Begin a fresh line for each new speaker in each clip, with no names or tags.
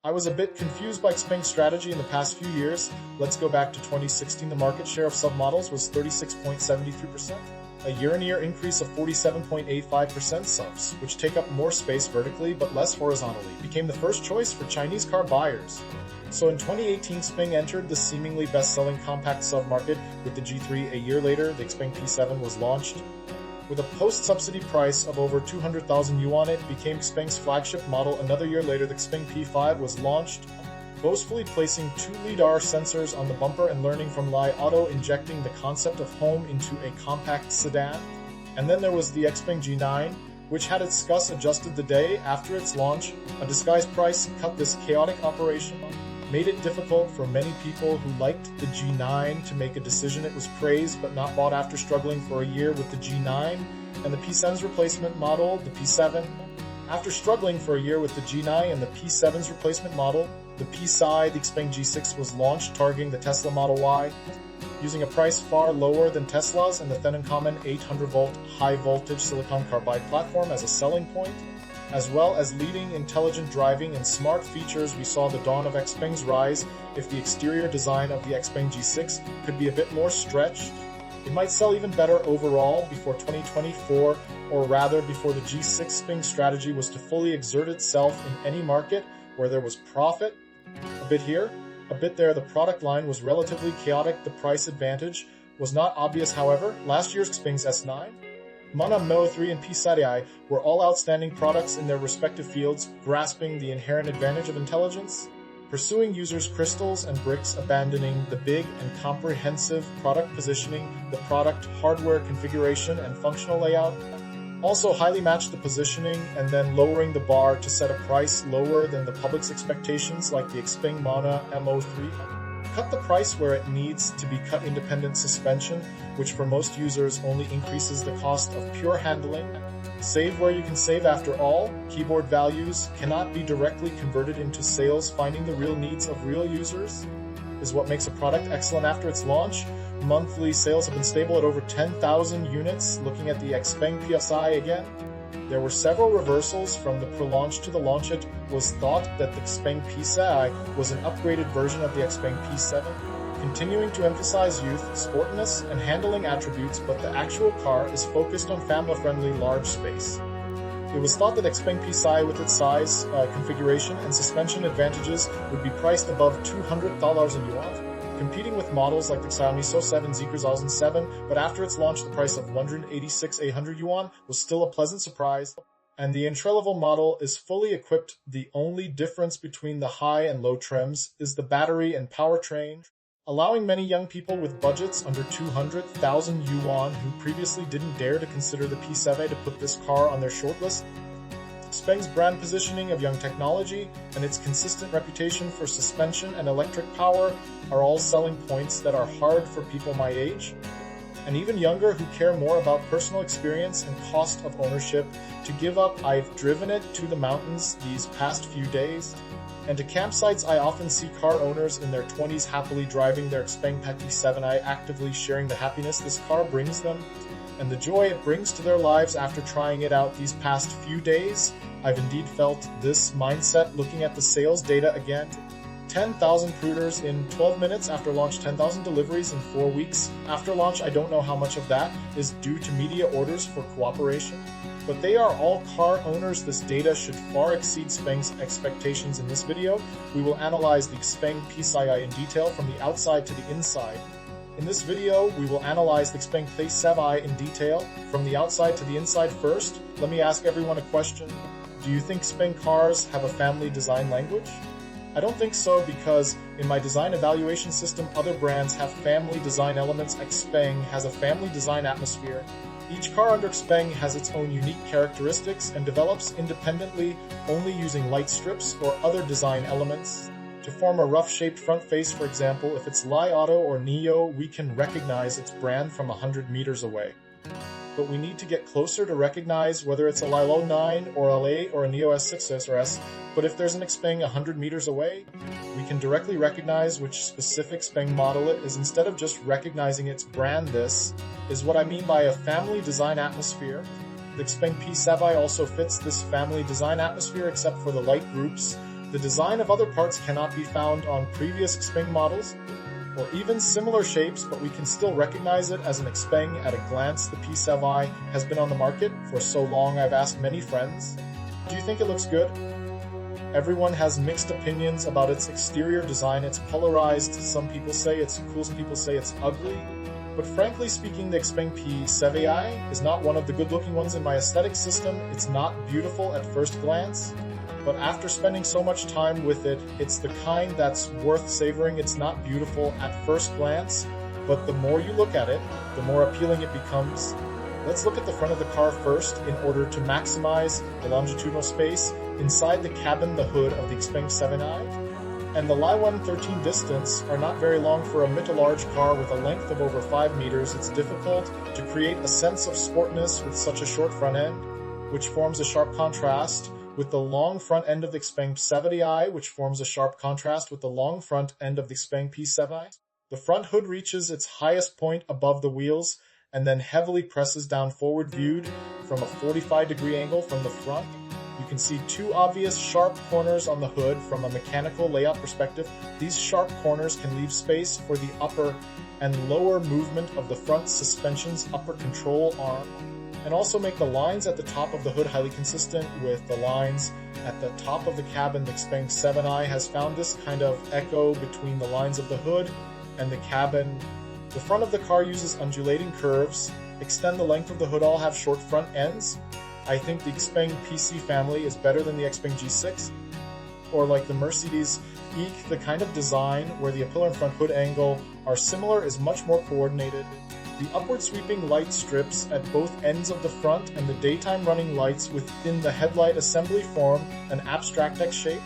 I was a bit confused by XPENG's strategy in the past few years. Let's go back to 2016. The market share of submodels was 36.73%, a year-on-year increase of 47.85%. Subs, which take up more space vertically but less horizontally, became the first choice for Chinese car buyers. So in 2018, XPENG entered the seemingly best-selling compact sub-market with the G3. A year later, the XPENG P7 was launched. With a post-subsidy price of over 200,000 yuan, it became XPENG's flagship model. Another year later, the XPENG P5 was launched, boastfully placing 2 LiDAR sensors on the bumper and learning from Li Auto, injecting the concept of home into a compact sedan. And then there was the XPENG G9, which had its SCUS adjusted the day after its launch. A disguised price cut this chaotic operation, made it difficult for many people who liked the G9 to make a decision. It was praised but not bought after struggling for a year with the G9 and the P7's replacement model, the P7. After struggling for a year with the G9 and the P7's replacement model, the P-Side, the XPENG G6 was launched, targeting the Tesla Model Y, using a price far lower than Tesla's and the then uncommon 800-volt high-voltage silicon carbide platform as a selling point. As well as leading intelligent driving and smart features, we saw the dawn of XPENG's rise. If the exterior design of the XPENG G6 could be a bit more stretched, it might sell even better overall before 2024, or rather before the G6. XPENG's strategy was to fully exert itself in any market where there was profit. A bit here, a bit there. The product line was relatively chaotic. The price advantage was not obvious, however. Last year's XPENG's S9, Mana Mo 3 and P7 were all outstanding products in their respective fields, grasping the inherent advantage of intelligence, pursuing users' crystals and bricks, abandoning the big and comprehensive product positioning. The product, hardware configuration, and functional layout also highly matched the positioning, and then lowering the bar to set a price lower than the public's expectations, like the XPENG Mana Mo3. Cut the price where it needs to be cut. Independent suspension, which for most users only increases the cost of pure handling. Save where you can save. After all, keyboard values cannot be directly converted into sales. Finding the real needs of real users is what makes a product excellent. After its launch, monthly sales have been stable at over 10,000 units. Looking at the XPENG P7 again, there were several reversals from the pre-launch to the launch. It was thought that the XPENG P7 was an upgraded version of the XPENG P7, continuing to emphasize youth, sportiness, and handling attributes, but the actual car is focused on family-friendly large space. It was thought that XPENG P7 with its size, configuration, and suspension advantages would be priced above 200,000 yuan, competing with models like the Xiaomi SO7 Z3007, but after its launch the price of 186,800 yuan was still a pleasant surprise, and the entry-level model is fully equipped. The only difference between the high and low trims is the battery and powertrain, allowing many young people with budgets under 200,000 yuan who previously didn't dare to consider the P7 to put this car on their shortlist. XPENG's brand positioning of young technology and its consistent reputation for suspension and electric power are all selling points that are hard for people my age and even younger who care more about personal experience and cost of ownership to give up. I've driven it to the mountains these past few days, and to campsites. I often see car owners in their 20s happily driving their XPENG P7, actively sharing the happiness this car brings them and the joy it brings to their lives. After trying it out these past few days, I've indeed felt this mindset. Looking at the sales data again, 10,000 pre-orders in 12 minutes after launch, 10,000 deliveries in 4 weeks after launch. I don't know how much of that is due to media orders for cooperation, but they are all car owners. This data should far exceed XPENG's expectations. In this video, we will analyze the XPENG P7 in detail from the outside to the inside. In this video, we will analyze the XPENG P7 in detail from the outside to the inside. First, let me ask everyone a question. Do you think XPENG cars have a family design language? I don't think so, because in my design evaluation system, other brands have family design elements. XPENG has a family design atmosphere. Each car under XPENG has its own unique characteristics and develops independently, only using light strips or other design elements to form a rough-shaped front face. For example, if it's Li Auto or Neo, we can recognize its brand from 100 meters away. But we need to get closer to recognize whether it's a Li Auto 9 or L8 or a Neo S6 or S. But if there's an XPENG 100 meters away, we can directly recognize which specific XPENG model it is instead of just recognizing its brand. This is what I mean by a family design atmosphere. The XPENG P7 also fits this family design atmosphere, except for the light groups, The design of other parts cannot be found on previous XPENG models, or even similar shapes, but we can still recognize it as an XPENG at a glance. The P7i has been on the market for so long. I've asked many friends, do you think it looks good? Everyone has mixed opinions about its exterior design. It's polarized. Some people say it's cool, some people say it's ugly. But frankly speaking, the XPENG P7i is not one of the good-looking ones in my aesthetic system. It's not beautiful at first glance, but after spending so much time with it, it's the kind that's worth savoring. It's not beautiful at first glance, but the more you look at it, the more appealing it becomes. Let's look at the front of the car first in order to maximize the longitudinal space. Inside the cabin, the hood of the XPENG 7i and the Li 13 distance are not very long for a mid-to-large car with a length of over 5 meters. It's difficult to create a sense of sportness with such a short front end, which forms a sharp contrast with the long front end of the XPENG 7i, which forms a sharp contrast with the long front end of the XPENG P7i. The front hood reaches its highest point above the wheels and then heavily presses down forward, viewed from a 45-degree angle from the front. You can see two obvious sharp corners on the hood from a mechanical layout perspective. These sharp corners can leave space for the upper and lower movement of the front suspension's upper control arm, and also make the lines at the top of the hood highly consistent with the lines at the top of the cabin. The XPENG 7i has found this kind of echo between the lines of the hood and the cabin. The front of the car uses undulating curves, extend the length of the hood, all have short front ends. I think the XPENG PC family is better than the XPENG G6, or like the Mercedes EQ, the kind of design where the pillar and front hood angle are similar is much more coordinated. The upward sweeping light strips at both ends of the front and the daytime running lights within the headlight assembly form an abstract X shape.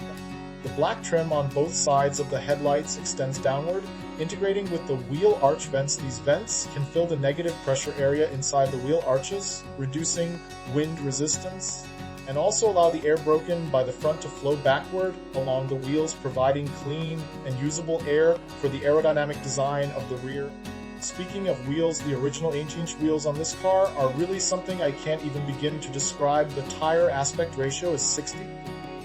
The black trim on both sides of the headlights extends downward, integrating with the wheel arch vents. These vents can fill the negative pressure area inside the wheel arches, reducing wind resistance, and also allow the air broken by the front to flow backward along the wheels, providing clean and usable air for the aerodynamic design of the rear. Speaking of wheels, the original 18-inch wheels on this car are really something I can't even begin to describe. The tire aspect ratio is 60.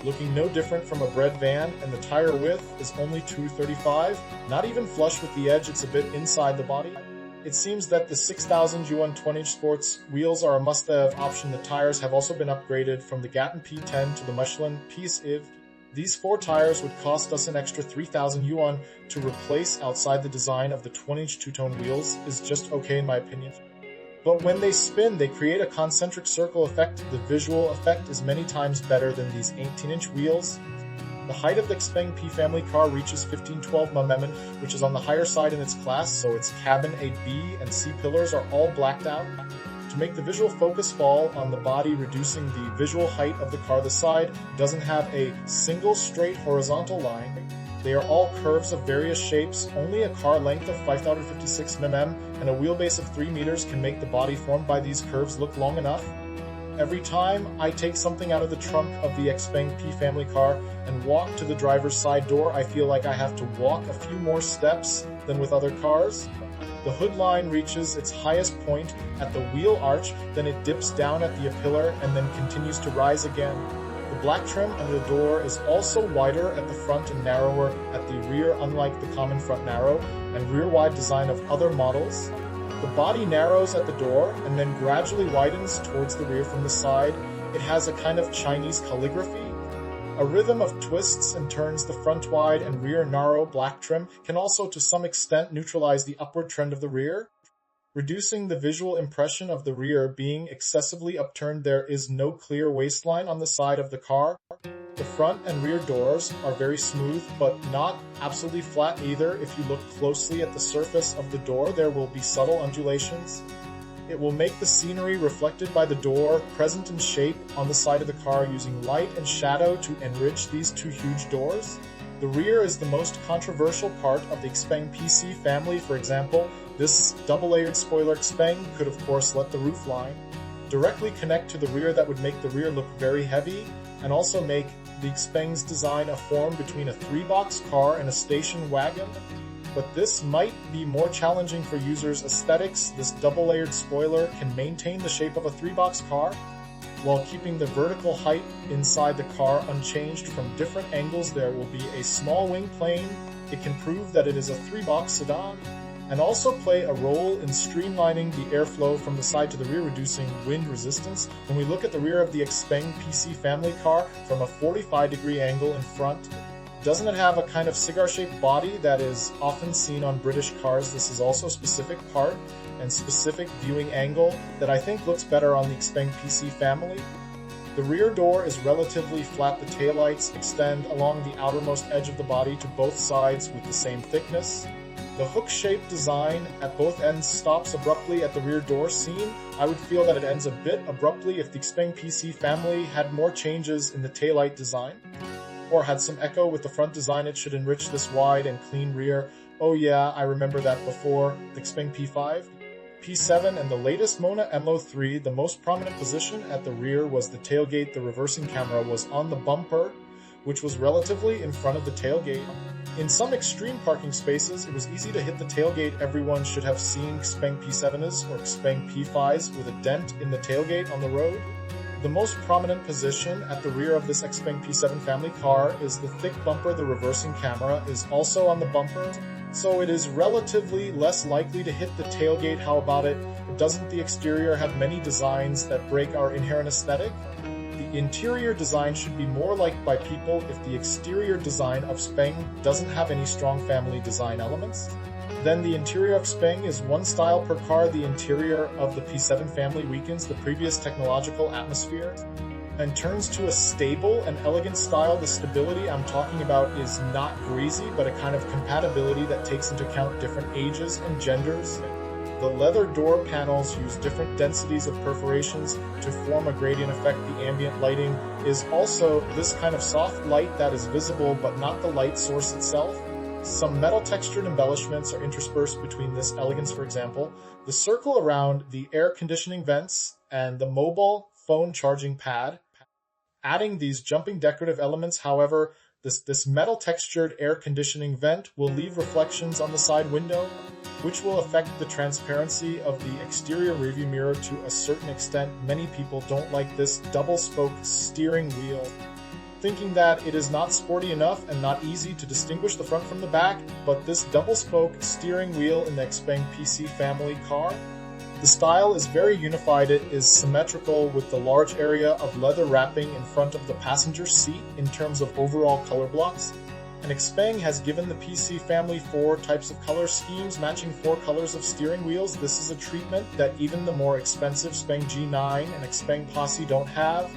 Looking no different from a bread van, and the tire width is only 235, not even flush with the edge, it's a bit inside the body. It seems that the 6,000 yuan 20-inch sports wheels are a must-have option. The tires have also been upgraded from the Gatten P10 to the Michelin P7. These 4 tires would cost us an extra 3,000 yuan to replace. Outside the design of the 20-inch two-tone wheels is just okay in my opinion. But when they spin, they create a concentric circle effect. The visual effect is many times better than these 18-inch wheels. The height of the XPENG P family car reaches 1512 mm, which is on the higher side in its class, so its cabin A, B, and C pillars are all blacked out. To make the visual focus fall on the body, reducing the visual height of the car, the side doesn't have a single straight horizontal line. They are all curves of various shapes. Only a car length of 5,056 mm and a wheelbase of 3 meters can make the body formed by these curves look long enough. Every time I take something out of the trunk of the XPENG P family car and walk to the driver's side door, I feel like I have to walk a few more steps than with other cars. The hood line reaches its highest point at the wheel arch, then it dips down at the pillar and then continues to rise again. The black trim under the door is also wider at the front and narrower at the rear, unlike the common front narrow and rear wide design of other models. The body narrows at the door and then gradually widens towards the rear from the side. It has a kind of Chinese calligraphy. A rhythm of twists and turns. The front wide and rear narrow black trim can also to some extent neutralize the upward trend of the rear, reducing the visual impression of the rear being excessively upturned. There is no clear waistline on the side of the car. The front and rear doors are very smooth, but not absolutely flat either. If you look closely at the surface of the door, there will be subtle undulations. It will make the scenery reflected by the door present in shape on the side of the car, using light and shadow to enrich these two huge doors. The rear is the most controversial part of the XPENG PC family. For example, this double-layered spoiler XPENG could of course let the roof line directly connect to the rear. That would make the rear look very heavy and also make the XPENG's design a form between a 3-box car and a station wagon. But this might be more challenging for users' aesthetics. This double-layered spoiler can maintain the shape of a 3-box car. while keeping the vertical height inside the car unchanged. From different angles there will be a small wing plane. It can prove that it is a 3-box sedan, and also play a role in streamlining the airflow from the side to the rear, reducing wind resistance. When we look at the rear of the XPENG P7 family car from a 45-degree angle in front, doesn't it have a kind of cigar-shaped body that is often seen on British cars? This is also a specific part and specific viewing angle that I think looks better on the XPENG P7 family. The rear door is relatively flat. The taillights extend along the outermost edge of the body to both sides with the same thickness. The hook-shaped design at both ends stops abruptly at the rear door seam. I would feel that it ends a bit abruptly if the XPENG P7 family had more changes in the taillight design, or had some echo with the front design. It should enrich this wide and clean rear. Oh yeah, I remember that before. The XPENG P5, P7, and the latest Mona MO3, the most prominent position at the rear was the tailgate. The reversing camera was on the bumper, which was relatively in front of the tailgate. In some extreme parking spaces, it was easy to hit the tailgate. Everyone should have seen XPENG P7s or XPENG P5s with a dent in the tailgate on the road. The most prominent position at the rear of this XPENG P7 family car is the thick bumper. The reversing camera is also on the bumper, so it is relatively less likely to hit the tailgate. How about it? Doesn't the exterior have many designs that break our inherent aesthetic? The interior design should be more liked by people if the exterior design of XPENG doesn't have any strong family design elements. Then the interior of XPENG is one style per car. The interior of the P7 family weakens the previous technological atmosphere and turns to a stable and elegant style. The stability I'm talking about is not greasy, but a kind of compatibility that takes into account different ages and genders. The leather door panels use different densities of perforations to form a gradient effect. The ambient lighting is also this kind of soft light that is visible but not the light source itself. Some metal textured embellishments are interspersed between this elegance. For example, the circle around the air conditioning vents and the mobile phone charging pad. Adding these jumping decorative elements, however, this metal textured air conditioning vent will leave reflections on the side window, which will affect the transparency of the exterior rearview mirror to a certain extent. Many people don't like this double spoke steering wheel, thinking that it is not sporty enough and not easy to distinguish the front from the back. But this double spoke steering wheel in the XPENG P7 family car, the style is very unified. It is symmetrical with the large area of leather wrapping in front of the passenger seat in terms of overall color blocks. And XPENG has given the P7 family 4 types of color schemes matching 4 colors of steering wheels. This is a treatment that even the more expensive XPENG G9 and XPENG Posse don't have.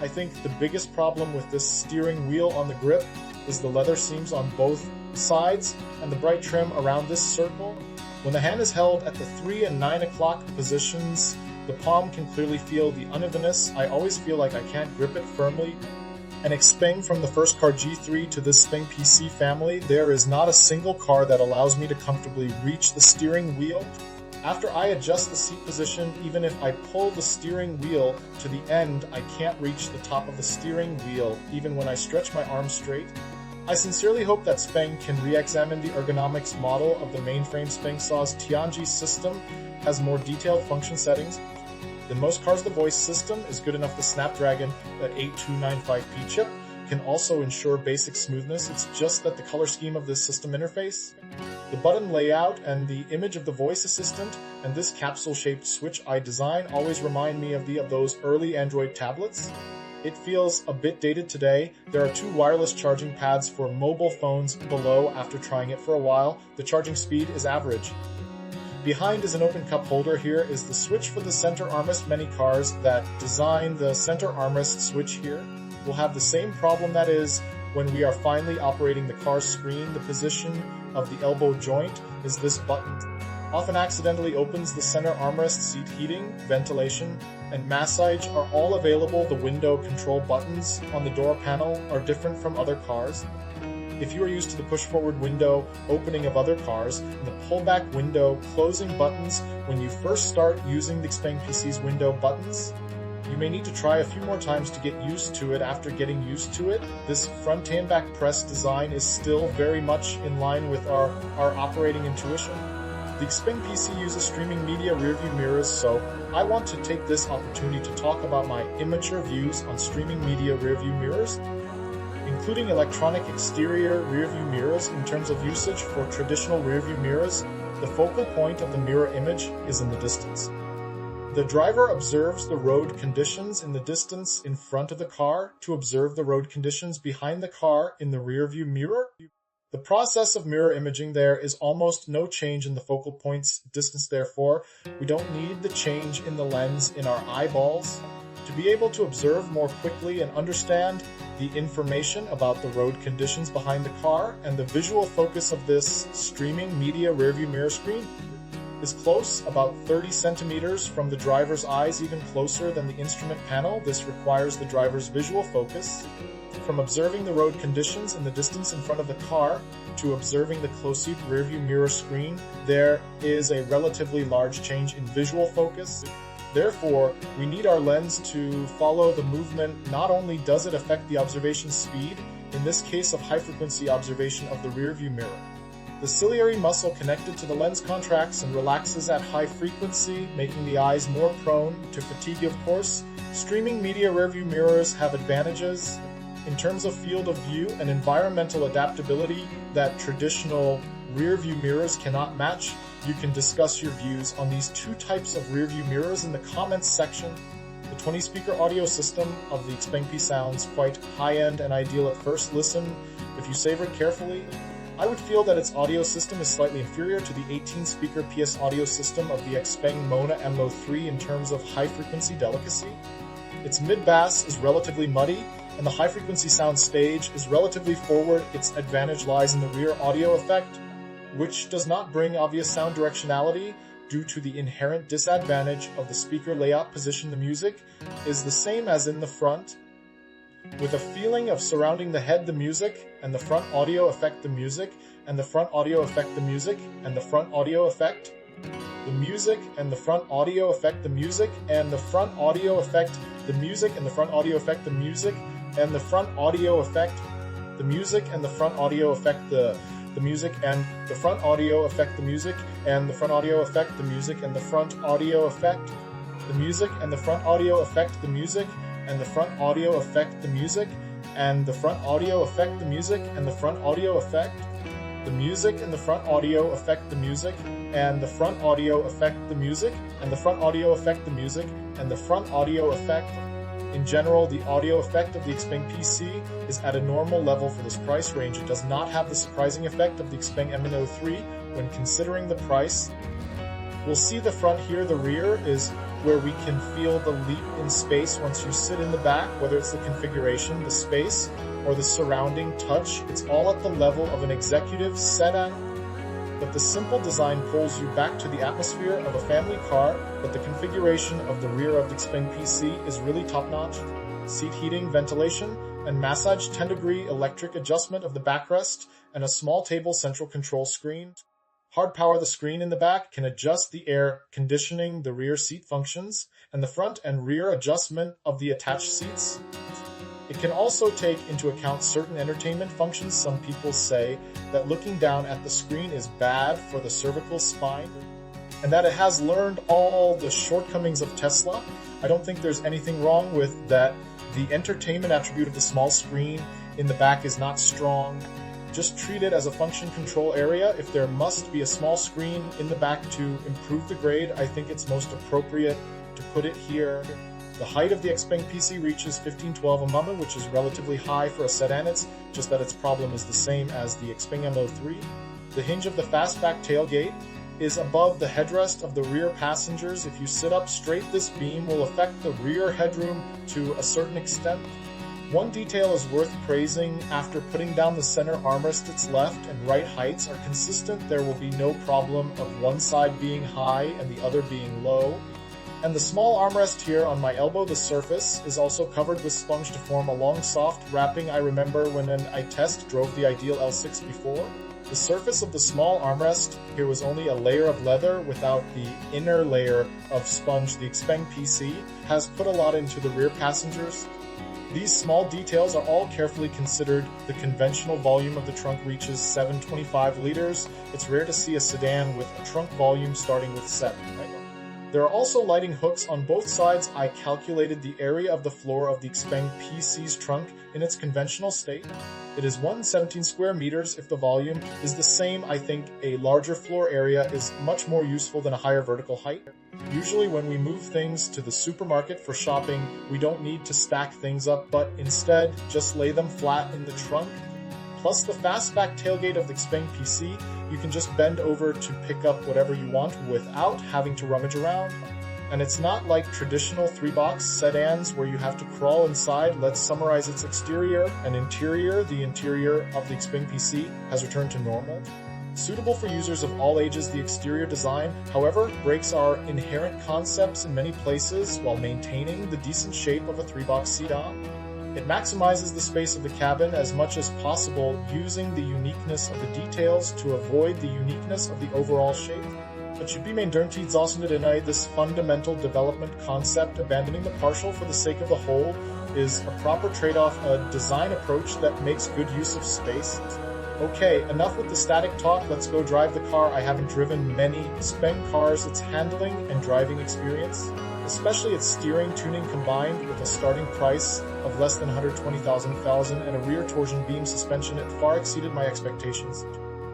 I think the biggest problem with this steering wheel on the grip is the leather seams on both sides and the bright trim around this circle. When the hand is held at the 3 and 9 o'clock positions, the palm can clearly feel the unevenness. I always feel like I can't grip it firmly. And XPENG, from the first car G3 to this XPENG P7 family, there is not a single car that allows me to comfortably reach the steering wheel. After I adjust the seat position, even if I pull the steering wheel to the end, I can't reach the top of the steering wheel, even when I stretch my arms straight. I sincerely hope that XPENG can re-examine the ergonomics model of the mainframe. XOS Tianji system has more detailed function settings. In most cars, the voice system is good enough. The Snapdragon 8295P chip can also ensure basic smoothness. It's just that the color scheme of this system interface, the button layout, and the image of the voice assistant, and this capsule-shaped switch eye design always remind me of those early Android tablets. It feels a bit dated today. There are 2 wireless charging pads for mobile phones below. After trying it for a while, the charging speed is average. Behind is an open cup holder. Here is the switch for the center armrest. Many cars that design the center armrest switch here will have the same problem, that is, when we are finally operating the car's screen, the position of the elbow joint is this button. Often accidentally opens the center armrest. Seat heating, ventilation, and massage are all available. The window control buttons on the door panel are different from other cars. If you are used to the push-forward window opening of other cars and the pull-back window closing buttons when you first start using the XPENG P7's window buttons, you may need to try a few more times to get used to it. After getting used to it, this front and back press design is still very much in line with our operating intuition. The XPENG PC uses streaming media rearview mirrors, so I want to take this opportunity to talk about my immature views on streaming media rearview mirrors, including electronic exterior rearview mirrors. In terms of usage for traditional rearview mirrors, the focal point of the mirror image is in the distance. The driver observes the road conditions in the distance in front of the car to observe the road conditions behind the car in the rearview mirror. The process of mirror imaging there is almost no change in the focal point's distance, therefore, we don't need the change in the lens in our eyeballs to be able to observe more quickly and understand the information about the road conditions behind the car, and the visual focus of this streaming media rearview mirror screen is close, about 30 centimeters from the driver's eyes, even closer than the instrument panel. This requires the driver's visual focus from observing the road conditions in the distance in front of the car to observing the close-up rearview mirror screen. There is a relatively large change in visual focus. Therefore, we need our lens to follow the movement. Not only does it affect the observation speed, in this case of high-frequency observation of the rearview mirror, the ciliary muscle connected to the lens contracts and relaxes at high frequency, making the eyes more prone to fatigue. Of course, streaming media rearview mirrors have advantages in terms of field of view and environmental adaptability that traditional rearview mirrors cannot match. You can discuss your views on these two types of rearview mirrors in the comments section. The 20-speaker audio system of the XPENG P sounds quite high-end and ideal at first listen. If you savor it carefully, I would feel that its audio system is slightly inferior to the 18-speaker PS audio system of the XPENG Mona MO3 in terms of high-frequency delicacy. Its mid-bass is relatively muddy, and the high-frequency sound stage is relatively forward. Its advantage lies in the rear audio effect, which does not bring obvious sound directionality due to the inherent disadvantage of the speaker layout position. The music is the same as in the front, with a feeling of surrounding the head. The music and the front audio affect the music, and the front audio affect the music, and the front audio affect the music, and the front audio affect the music, and the front audio affect the music, and the front audio affect the music, and the front audio affect the music, and the front audio affect the music, and the front audio affect the music, and the front audio affect the music, and the front audio affect the music, and the front audio affect the music, and the front audio affect the music, and the front audio affect the music, and the front audio affect the music, and the front audio affect the music, and the front audio affect the music, and the front audio affect the music, and the front audio effect. In general, the audio effect of the XPENG PC is at a normal level for this price range. It does not have the surprising effect of the XPENG MNO3 when considering the price. We'll see the front here. The rear is where we can feel the leap in space once you sit in the back, whether it's the configuration, the space, or the surrounding touch. It's all at the level of an executive sedan, but the simple design pulls you back to the atmosphere of a family car. But the configuration of the rear of the XPENG PC is really top-notch. Seat heating, ventilation, and massage, 10-degree electric adjustment of the backrest, and a small table central control screen. Hard power. The screen in the back can adjust the air conditioning, the rear seat functions, and the front and rear adjustment of the attached seats. It can also take into account certain entertainment functions. Some people say that looking down at the screen is bad for the cervical spine, and that it has learned all the shortcomings of Tesla. I don't think there's anything wrong with that. The entertainment attribute of the small screen in the back is not strong. Just treat it as a function control area. If there must be a small screen in the back to improve the grade, I think it's most appropriate to put it here. The height of the XPENG PC reaches 1512 mm, which is relatively high for a sedan. It's just that its problem is the same as the XPENG MO3. The hinge of the fastback tailgate is above the headrest of the rear passengers. If you sit up straight, this beam will affect the rear headroom to a certain extent. One detail is worth praising. After putting down the center armrest, its left and right heights are consistent. There will be no problem of one side being high and the other being low. And the small armrest here on my elbow, the surface, is also covered with sponge to form a long soft wrapping. I remember when I drove the Ideal L6 before. The surface of the small armrest here was only a layer of leather without the inner layer of sponge. The XPENG PC has put a lot into the rear passengers. These small details are all carefully considered. The conventional volume of the trunk reaches 725 liters. It's rare to see a sedan with a trunk volume starting with 7, right? There are also lighting hooks on both sides. I calculated the area of the floor of the XPENG P7's trunk in its conventional state. It is 117 square meters. If the volume is the same, I think a larger floor area is much more useful than a higher vertical height. Usually when we move things to the supermarket for shopping, we don't need to stack things up, but instead just lay them flat in the trunk. Plus the fastback tailgate of the XPENG P7, you can just bend over to pick up whatever you want without having to rummage around. And it's not like traditional 3-box sedans where you have to crawl inside. Let's summarize its exterior and interior. The interior of the XPENG P7 has returned to normal. Suitable for users of all ages, the exterior design, however, breaks our inherent concepts in many places while maintaining the decent shape of a 3-box sedan. It maximizes the space of the cabin as much as possible, using the uniqueness of the details to avoid the uniqueness of the overall shape. But should be maintained this fundamental development concept, abandoning the partial for the sake of the whole, is a proper trade-off, a design approach that makes good use of space. Okay, enough with the static talk, let's go drive the car. I haven't driven many XPENG cars. Its handling and driving experience, especially its steering tuning combined with a starting price of less than 120,000 and a rear torsion beam suspension, it far exceeded my expectations.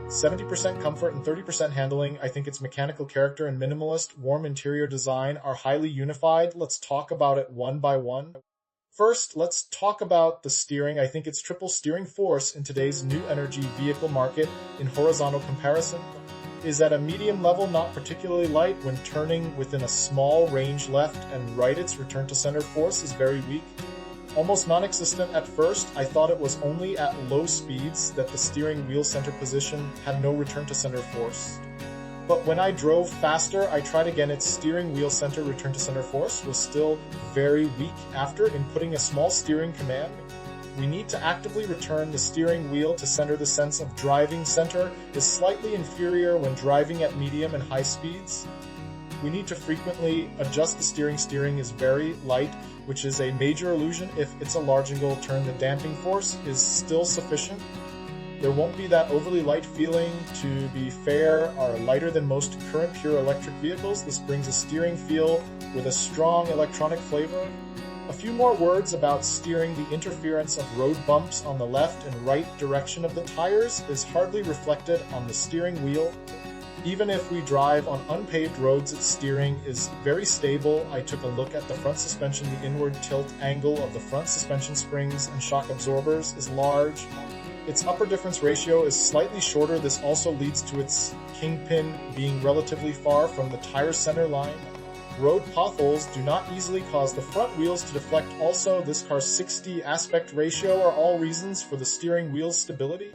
70% comfort and 30% handling. I think its mechanical character and minimalist, warm interior design are highly unified. Let's talk about it one by one. First, let's talk about the steering. I think its triple steering force in today's new energy vehicle market in horizontal comparison is at a medium level, not particularly light. When turning within a small range left and right, its return to center force is very weak. Almost non-existent at first. I thought it was only at low speeds that the steering wheel center position had no return to center force. But when I drove faster, I tried again. Its steering wheel center return to center force was still very weak after inputting a small steering command. We need to actively return the steering wheel to center. The sense of driving center is slightly inferior when driving at medium and high speeds. We need to frequently adjust the steering. Steering is very light, which is a major illusion. If it's a large angle turn, the damping force is still sufficient. There won't be that overly light feeling. To be fair, are lighter than most current pure electric vehicles. This brings a steering feel with a strong electronic flavor. A few more words about steering. The interference of road bumps on the left and right direction of the tires is hardly reflected on the steering wheel. Even if we drive on unpaved roads, its steering is very stable. I took a look at the front suspension. The inward tilt angle of the front suspension springs and shock absorbers is large. Its upper difference ratio is slightly shorter. This also leads to its kingpin being relatively far from the tire center line. Road potholes do not easily cause the front wheels to deflect. Also, this car's 60 aspect ratio are all reasons for the steering wheel's stability,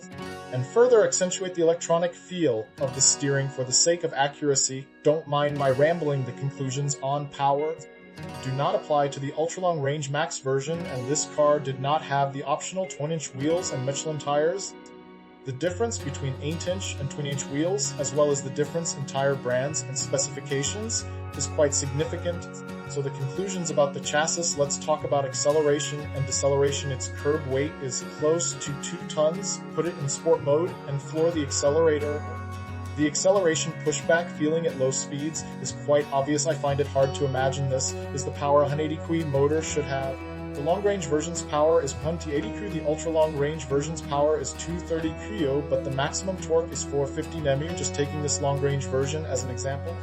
and further accentuate the electronic feel of the steering. For the sake of accuracy, don't mind my rambling. The conclusions on power do not apply to the ultra-long range max version, and this car did not have the optional 20-inch wheels and Michelin tires. The difference between 8-inch and 20-inch wheels, as well as the difference in tire brands and specifications, is quite significant. So the conclusions about the chassis, let's talk about acceleration and deceleration. Its curb weight is close to 2 tons. Put it in sport mode and floor the accelerator. The acceleration pushback feeling at low speeds is quite obvious. I find it hard to imagine this is the power 180 kW motor should have. The long-range version's power is 180 kW, the ultra-long-range version's power is 230 kW, but the maximum torque is 450 Nm, just taking this long-range version as an example.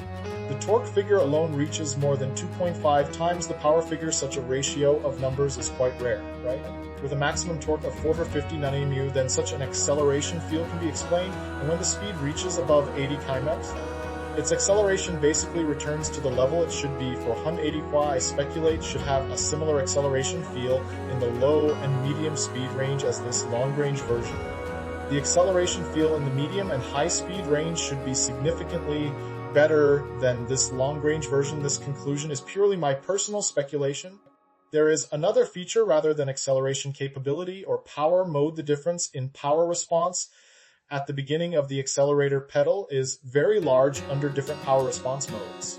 The torque figure alone reaches more than 2.5 times the power figure. Such a ratio of numbers is quite rare, right? With a maximum torque of 450 Nm, then such an acceleration feel can be explained, and when the speed reaches above 80 km, its acceleration basically returns to the level it should be. For 180 kW, I speculate should have a similar acceleration feel in the low and medium speed range as this long-range version. The acceleration feel in the medium and high speed range should be significantly better than this long-range version. This conclusion is purely my personal speculation. There is another feature rather than acceleration capability or power mode. The difference in power response at the beginning of the accelerator pedal is very large under different power response modes.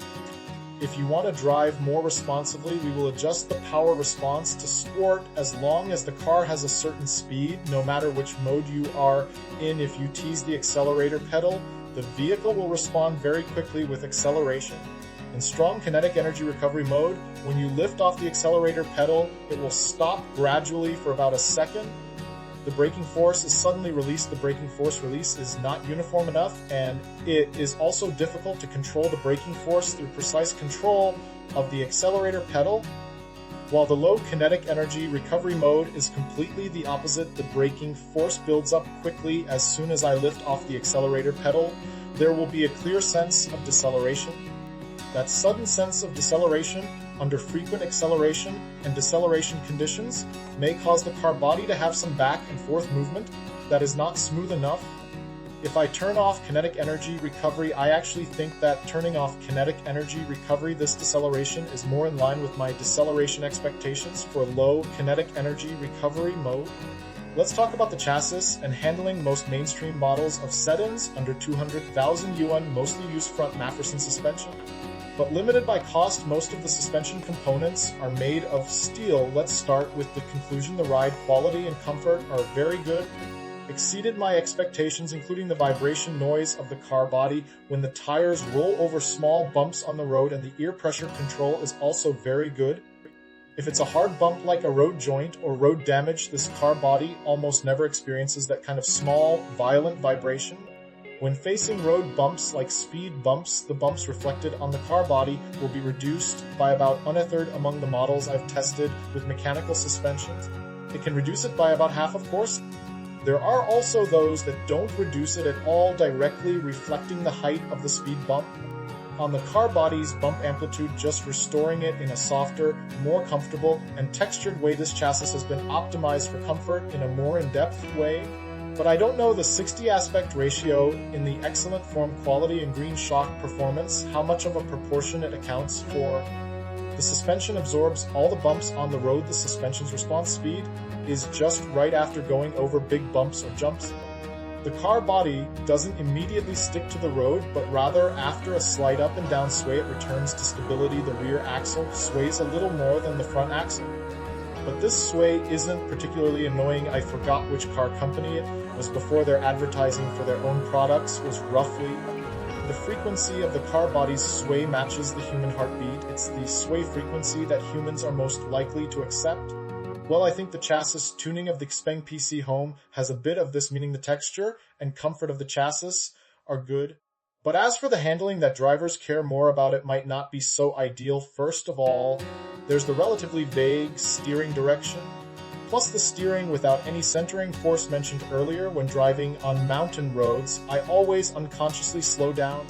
If you want to drive more responsibly, we will adjust the power response to sport as long as the car has a certain speed, no matter which mode you are in. If you tease the accelerator pedal, the vehicle will respond very quickly with acceleration. In strong kinetic energy recovery mode, when you lift off the accelerator pedal, it will stop gradually for about a second. The braking force is suddenly released. The braking force release is not uniform enough, and it is also difficult to control the braking force through precise control of the accelerator pedal. While the low kinetic energy recovery mode is completely the opposite, the braking force builds up quickly as soon as I lift off the accelerator pedal. There will be a clear sense of deceleration. That sudden sense of deceleration under frequent acceleration and deceleration conditions may cause the car body to have some back and forth movement that is not smooth enough. If I turn off kinetic energy recovery, I actually think that turning off kinetic energy recovery, this deceleration is more in line with my deceleration expectations for low kinetic energy recovery mode. Let's talk about the chassis and handling. Most mainstream models of sedans under 200,000 yuan mostly use front Mafferson suspension. But limited by cost, most of the suspension components are made of steel. Let's start with the conclusion. The ride quality and comfort are very good. Exceeded my expectations, including the vibration noise of the car body when the tires roll over small bumps on the road, and the ear pressure control is also very good. If it's a hard bump like a road joint or road damage, this car body almost never experiences that kind of small, violent vibration. When facing road bumps like speed bumps, the bumps reflected on the car body will be reduced by about 1/3 among the models I've tested with mechanical suspensions. It can reduce it by about half, of course. There are also those that don't reduce it at all, directly reflecting the height of the speed bump on the car body's bump amplitude, just restoring it in a softer, more comfortable, and textured way. This chassis has been optimized for comfort in a more in-depth way. But I don't know the 60 aspect ratio in the excellent form quality and green shock performance, how much of a proportion it accounts for. The suspension absorbs all the bumps on the road. The suspension's response speed is just right after going over big bumps or jumps. The car body doesn't immediately stick to the road, but rather after a slight up and down sway, it returns to stability. The rear axle sways a little more than the front axle. But this sway isn't particularly annoying. I forgot which car company it was before. Their advertising for their own products was roughly. The frequency of the car body's sway matches the human heartbeat. It's the sway frequency that humans are most likely to accept. Well, I think the chassis tuning of the XPENG PC Home has a bit of this, meaning the texture and comfort of the chassis are good. But as for the handling, that drivers care more about, it might not be so ideal. First of all, there's the relatively vague steering direction, plus the steering without any centering force mentioned earlier. When driving on mountain roads, I always unconsciously slow down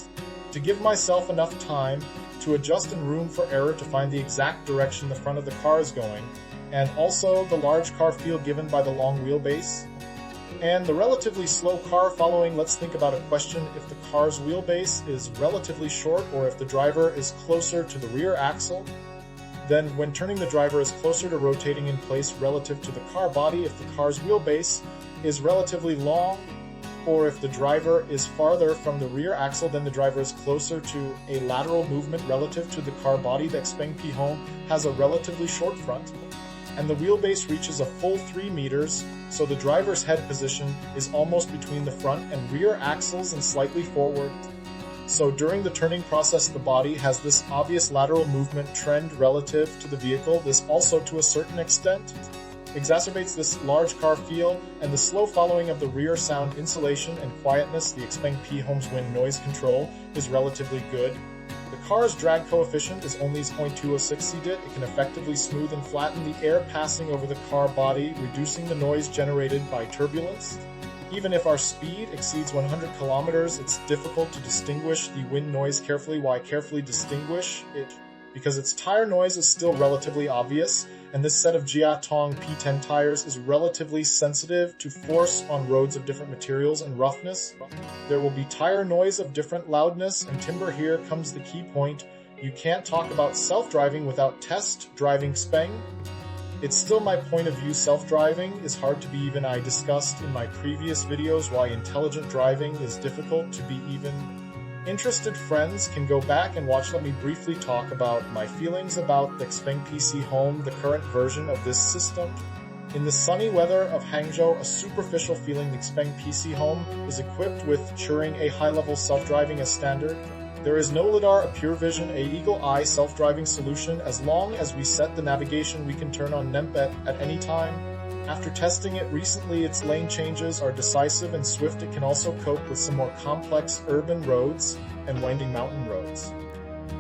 to give myself enough time to adjust and room for error to find the exact direction the front of the car is going, and also the large car feel given by the long wheelbase. And the relatively slow car following. Let's think about a question. If the car's wheelbase is relatively short, or if the driver is closer to the rear axle, then when turning, the driver is closer to rotating in place relative to the car body. If the car's wheelbase is relatively long, or if the driver is farther from the rear axle, then the driver is closer to a lateral movement relative to the car body. The XPENG P Home has a relatively short front, and the wheelbase reaches a full 3 meters, so the driver's head position is almost between the front and rear axles and slightly forward. So during the turning process, the body has this obvious lateral movement trend relative to the vehicle. This also, to a certain extent, exacerbates this large car feel, and the slow following of the rear sound insulation and quietness. The XPENG P Home's wind noise control is relatively good. The car's drag coefficient is only 0.206 CDIT. It can effectively smooth and flatten the air passing over the car body, reducing the noise generated by turbulence. Even if our speed exceeds 100 kilometers, it's difficult to distinguish the wind noise carefully. Why carefully distinguish it? Because its tire noise is still relatively obvious, and this set of Jiatong P10 tires is relatively sensitive to force on roads of different materials and roughness. There will be tire noise of different loudness and timber. Here comes the key point. You can't talk about self-driving without test driving XPENG. It's still my point of view. Self-driving is hard to be even. I discussed in my previous videos why intelligent driving is difficult to be even. Interested friends can go back and let me briefly talk about my feelings about the XPENG PC Home, the current version of this system. In the sunny weather of Hangzhou, a superficial feeling, the XPENG PC Home is equipped with ensuring a high-level self-driving as standard. There is no LiDAR, a pure vision, a eagle-eye self-driving solution. As long as we set the navigation, we can turn on NEMPET at any time. After testing it recently, its lane changes are decisive and swift. It can also cope with some more complex urban roads and winding mountain roads.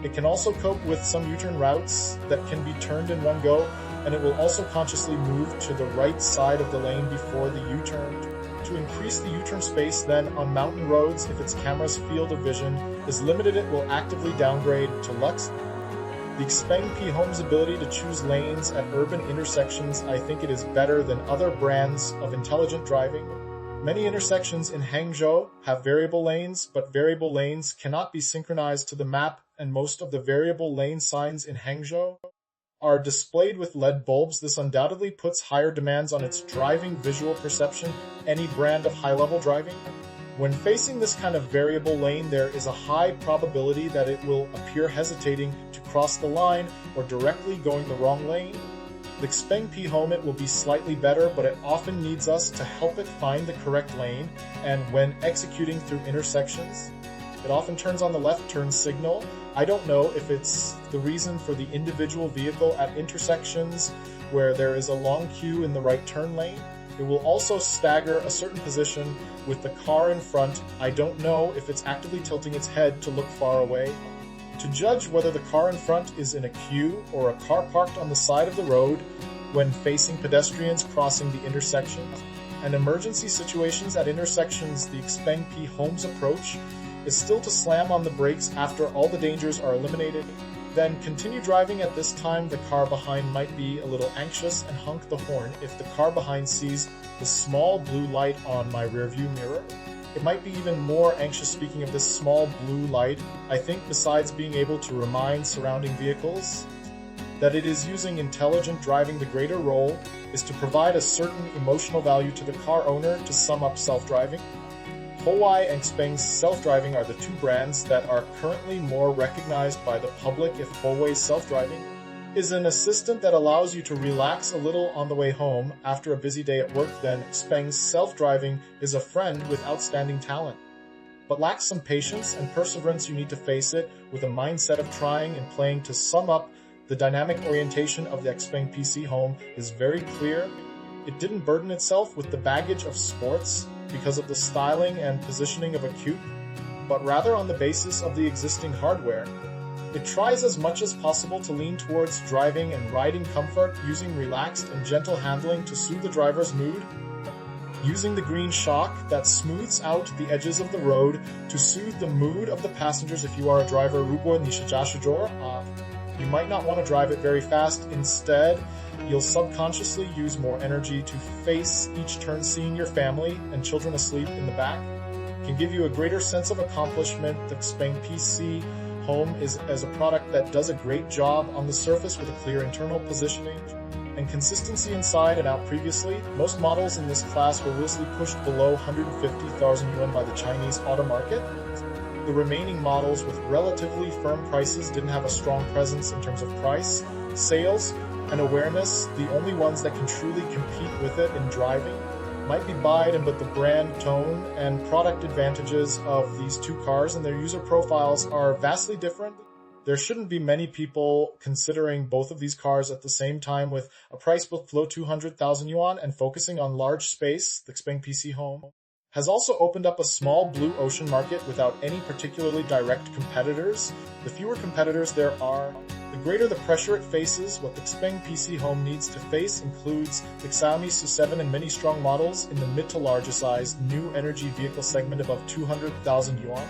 It can also cope with some U-turn routes that can be turned in one go, and it will also consciously move to the right side of the lane before the U-turn. To increase the U-turn space then on mountain roads, if its camera's field of vision is limited, it will actively downgrade to Lux. The XPENG P Home's ability to choose lanes at urban intersections, I think it is better than other brands of intelligent driving. Many intersections in Hangzhou have variable lanes, but variable lanes cannot be synchronized to the map, and most of the variable lane signs in Hangzhou are displayed with LED bulbs. This undoubtedly puts higher demands on its driving visual perception, any brand of high-level driving. When facing this kind of variable lane, there is a high probability that it will appear hesitating to cross the line or directly going the wrong lane. The XPENG P Home, it will be slightly better, but it often needs us to help it find the correct lane, and when executing through intersections, it often turns on the left turn signal. I don't know if it's the reason for the individual vehicle at intersections where there is a long queue in the right turn lane. It will also stagger a certain position with the car in front. I don't know if it's actively tilting its head to look far away. To judge whether the car in front is in a queue or a car parked on the side of the road when facing pedestrians crossing the intersection and emergency situations at intersections, the XPENG P Home's approach is still to slam on the brakes after all the dangers are eliminated. Then continue driving. At this time, the car behind might be a little anxious and honk the horn if the car behind sees the small blue light on my rearview mirror. It might be even more anxious. Speaking of this small blue light, I think besides being able to remind surrounding vehicles that it is using intelligent driving, the greater role is to provide a certain emotional value to the car owner. To sum up self-driving, Huawei and XPENG's self-driving are the two brands that are currently more recognized by the public. If Huawei's self-driving is an assistant that allows you to relax a little on the way home after a busy day at work, then XPENG's self-driving is a friend with outstanding talent, but lacks some patience and perseverance. You need to face it with a mindset of trying and playing. To sum up, the dynamic orientation of the XPENG PC Home is very clear. It didn't burden itself with the baggage of sports because of the styling and positioning of a coupe, but rather on the basis of the existing hardware. It tries as much as possible to lean towards driving and riding comfort, using relaxed and gentle handling to soothe the driver's mood, using the green shock that smooths out the edges of the road to soothe the mood of the passengers. If you are a driver, you might not want to drive it very fast. Instead, you'll subconsciously use more energy to face each turn. Seeing your family and children asleep in the back can give you a greater sense of accomplishment. The XPENG PC Home is as a product that does a great job on the surface with a clear internal positioning and consistency inside and out. Previously, most models in this class were loosely pushed below 150,000 yuan by the Chinese auto market. The remaining models with relatively firm prices didn't have a strong presence in terms of price, sales, and awareness. The only ones that can truly compete with it in driving might be Biden, but the brand tone and product advantages of these two cars and their user profiles are vastly different. There shouldn't be many people considering both of these cars at the same time. With a price below 200,000 yuan and focusing on large space, the XPENG PC Home has also opened up a small blue ocean market without any particularly direct competitors. The fewer competitors there are, the greater the pressure it faces. What the XPENG PC Home needs to face includes the Xiaomi SU7 and many strong models in the mid to larger size new energy vehicle segment above 200,000 yuan,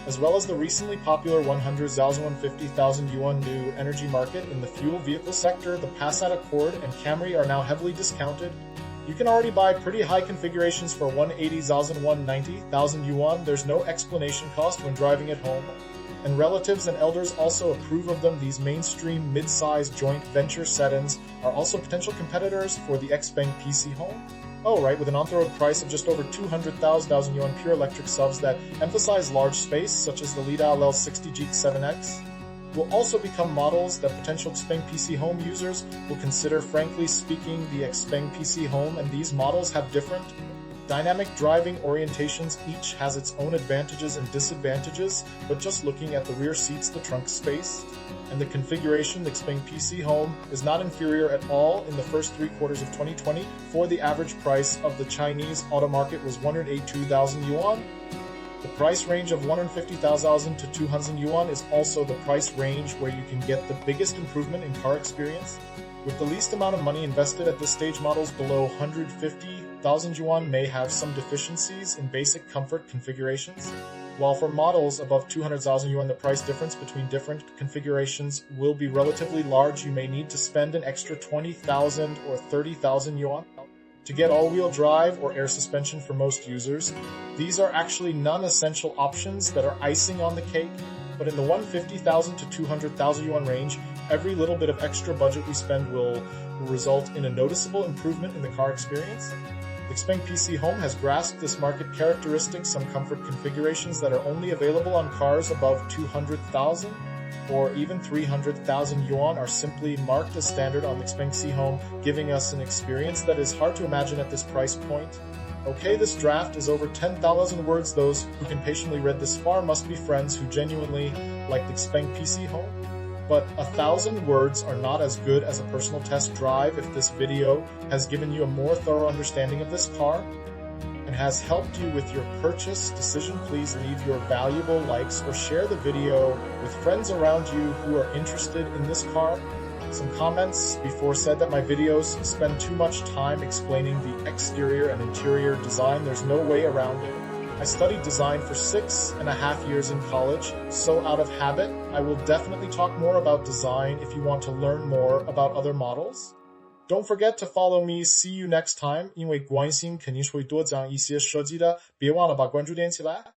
as well as the recently popular 150,000 yuan new energy market in the fuel vehicle sector. The Passat Accord and Camry are now heavily discounted. You can already buy pretty high configurations for 180,000, 190,000 yuan. There's no explanation cost when driving at home, and relatives and elders also approve of them. These mainstream mid-size joint venture sedans are also potential competitors for the XPENG PC Home. Oh, right, with an on-the-road price of just over 200,000 yuan pure electric subs that emphasize large space, such as the Lidl L60 G7X, will also become models that potential XPENG PC Home users will consider. Frankly speaking, the XPENG PC Home and these models have different dynamic driving orientations. Each has its own advantages and disadvantages, but just looking at the rear seats, the trunk space, and the configuration, the XPENG PC Home is not inferior at all. In the first 3 quarters of 2020, for the average price of the Chinese auto market was 182,000 yuan. The price range of 150,000 to 200,000 yuan is also the price range where you can get the biggest improvement in car experience. With the least amount of money invested at this stage, models below 150,000 yuan may have some deficiencies in basic comfort configurations, while for models above 200,000 yuan, the price difference between different configurations will be relatively large. You may need to spend an extra 20,000 or 30,000 yuan to get all-wheel drive or air suspension for most users. These are actually non-essential options that are icing on the cake, but in the 150,000 to 200,000 yuan range, every little bit of extra budget we spend will result in a noticeable improvement in the car experience. The XPENG PC Home has grasped this market characteristic. Some comfort configurations that are only available on cars above 200,000 or even 300,000 yuan are simply marked as standard on the XPENG PC Home, giving us an experience that is hard to imagine at this price point. Okay, this draft is over 10,000 words. Those who can patiently read this far must be friends who genuinely like the XPENG PC Home. But 1,000 words are not as good as a personal test drive. If this video has given you a more thorough understanding of this car and has helped you with your purchase decision, please leave your valuable likes or share the video with friends around you who are interested in this car. Some comments before said that my videos spend too much time explaining the exterior and interior design. There's no way around it. I studied design for 6.5 years in college, so out of habit, I will definitely talk more about design if you want to learn more about other models. Don't forget to follow me. See you next time. 因为关心肯定是会多讲一些设计的，别忘了把关注点起来。